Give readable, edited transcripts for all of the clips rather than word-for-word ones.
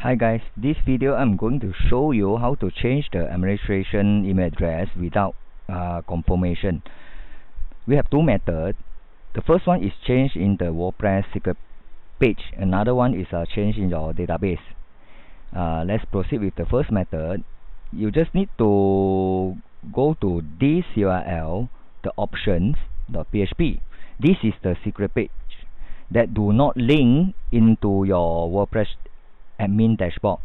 Hi guys, this video I'm going to show you how to change the administration email address without confirmation. We have two methods. The first one is change in the WordPress secret page. Another one is change in your database. Let's proceed with the first method. You just need to go to this URL, the options.php. This is the secret page that do not link into your WordPress admin dashboard.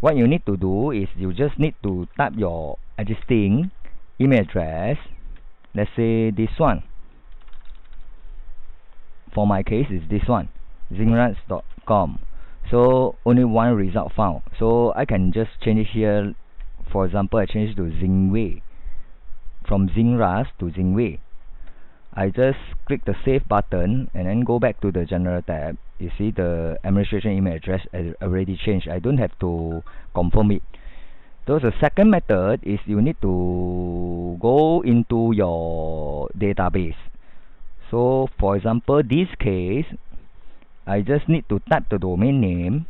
What you need to do is you just need to type your existing email address. Let's say this one. For my case is this one, zingrats.com. So only one result found, so I can just change it here. For example, I change it to Zingwei, from Zingrats to Zingwei. I just click the save button and then go back to the general tab. You see the administration email address already changed. I don't have to confirm it. So the second method is you need to go into your database. So for example, this case, I just need to type the domain name,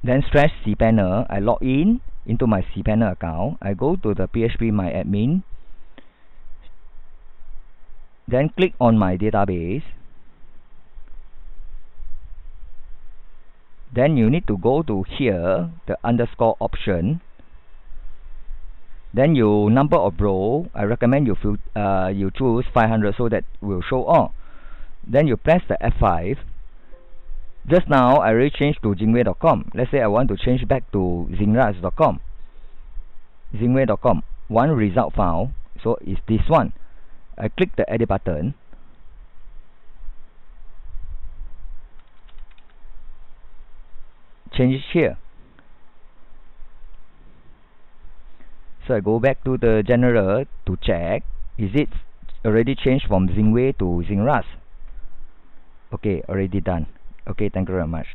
then slash cpanel. I log in into my cpanel account. I go to the phpmyadmin, then click on my database. Then you need to go to here, the underscore option. Then your number of row, I recommend you choose 500 so that will show all. Then you press the F5. Just now I already changed to Zingwei.com. Let's say I want to change back to zingrats.com. Zingwei.com. One result found, so it's this one. I click the edit button. Change it here. So I go back to the general to check, is it already changed from Zingwei to Zingrats? Okay, already done. Okay, thank you very much.